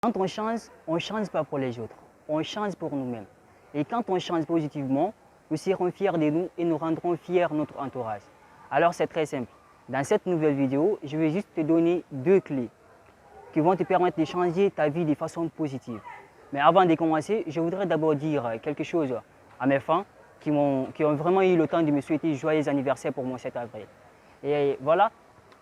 Quand on change pas pour les autres, on change pour nous-mêmes. Et quand on change positivement, nous serons fiers de nous et nous rendrons fiers notre entourage. Alors c'est très simple. Dans cette nouvelle vidéo, je vais juste te donner 2 clés qui vont te permettre de changer ta vie de façon positive. Mais avant de commencer, je voudrais d'abord dire quelque chose à mes fans qui ont vraiment eu le temps de me souhaiter joyeux anniversaire pour mon 7 avril. Et voilà,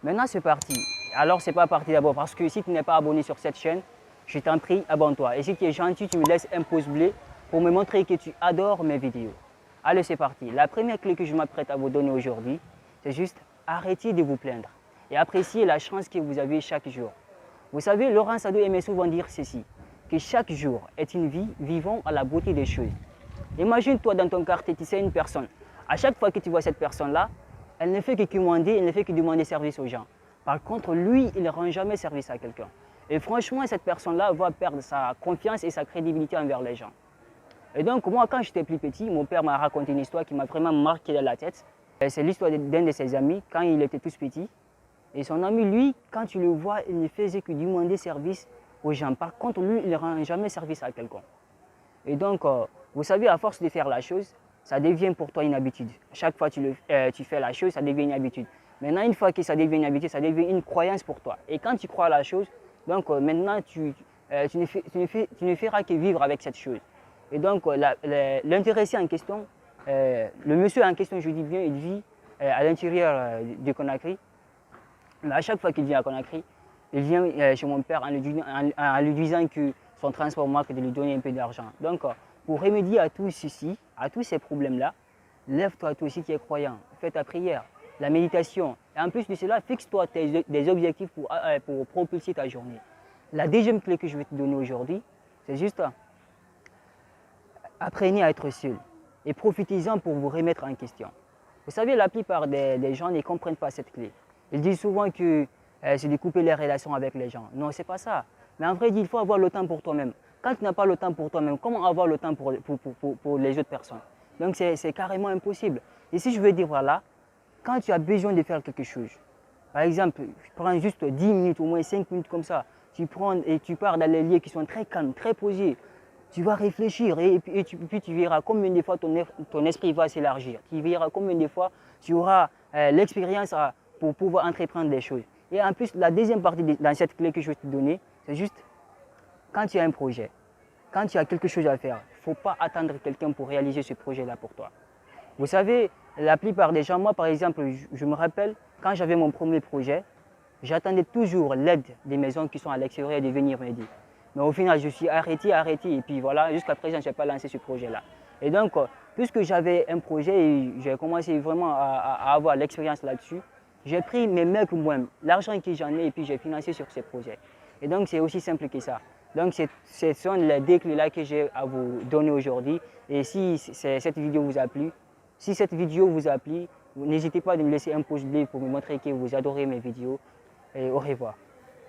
maintenant c'est parti. Alors c'est pas parti d'abord parce que si tu n'es pas abonné sur cette chaîne, je t'en prie, abonne-toi. Et si tu es gentil, tu me laisses un pouce bleu pour me montrer que tu adores mes vidéos. Allez, c'est parti. La première clé que je m'apprête à vous donner aujourd'hui, c'est juste arrêtez de vous plaindre et appréciez la chance que vous avez chaque jour. Vous savez, Laurent Sado aimait souvent dire ceci, que chaque jour est une vie vivant à la beauté des choses. Imagine-toi dans ton quartier, tu sais une personne. À chaque fois que tu vois cette personne-là, elle ne fait que commander, elle ne fait que demander service aux gens. Par contre, lui, il ne rend jamais service à quelqu'un. Et franchement, cette personne-là va perdre sa confiance et sa crédibilité envers les gens. Et donc, moi, quand j'étais plus petit, mon père m'a raconté une histoire qui m'a vraiment marqué dans la tête. C'est l'histoire d'un de ses amis, quand il était tout petit. Et son ami, lui, quand tu le vois, il ne faisait que demander service aux gens. Par contre, lui, il ne rend jamais service à quelqu'un. Et donc, vous savez, à force de faire la chose, ça devient pour toi une habitude. Chaque fois que tu fais la chose, ça devient une habitude. Maintenant, une fois que ça devient une habitude, ça devient une croyance pour toi. Et quand tu crois à la chose, donc maintenant, tu ne feras que vivre avec cette chose. Et donc, l'intéressé en question, le monsieur en question, je dis bien, il vit à l'intérieur de Conakry. Mais à chaque fois qu'il vient à Conakry, il vient chez mon père en lui disant que son transport manque de lui donner un peu d'argent. Donc, pour remédier à tout ceci, à tous ces problèmes-là, lève-toi toi aussi qui es croyant, fais ta prière, la méditation. Et en plus de cela, fixe-toi des objectifs pour propulser ta journée. La deuxième clé que je vais te donner aujourd'hui, c'est juste apprenez à être seul et profitez-en pour vous remettre en question. Vous savez, la plupart des gens ne comprennent pas cette clé. Ils disent souvent que c'est de couper les relations avec les gens. Non, ce n'est pas ça. Mais en vrai, il faut avoir le temps pour toi-même. Quand tu n'as pas le temps pour toi-même, comment avoir le temps pour les autres personnes? Donc, c'est carrément impossible. Et si je veux dire, voilà, quand tu as besoin de faire quelque chose, par exemple, prends juste 10 minutes, au moins 5 minutes comme ça, tu prends et tu pars dans les lieux qui sont très calmes, très posés, tu vas réfléchir et puis tu verras combien de fois ton esprit va s'élargir. Tu verras combien de fois tu auras l'expérience pour pouvoir entreprendre des choses. Et en plus, la deuxième partie dans cette clé que je vais te donner, c'est juste quand tu as un projet, quand tu as quelque chose à faire, il ne faut pas attendre quelqu'un pour réaliser ce projet-là pour toi. Vous savez, la plupart des gens, moi par exemple, je me rappelle, quand j'avais mon premier projet, j'attendais toujours l'aide des maisons qui sont à l'extérieur de venir m'aider. Mais au final, je suis arrêté, et puis voilà, jusqu'à présent, je n'ai pas lancé ce projet-là. Et donc, puisque j'avais un projet et j'ai commencé vraiment à avoir l'expérience là-dessus, j'ai pris mes mecs moi-même, l'argent que j'en ai, et puis j'ai financé sur ces projets. Et donc, c'est aussi simple que ça. Donc, ce sont les 2 clés-là que j'ai à vous donner aujourd'hui. Et si cette vidéo vous a plu, n'hésitez pas à me laisser un pouce bleu pour me montrer que vous adorez mes vidéos. Et au revoir.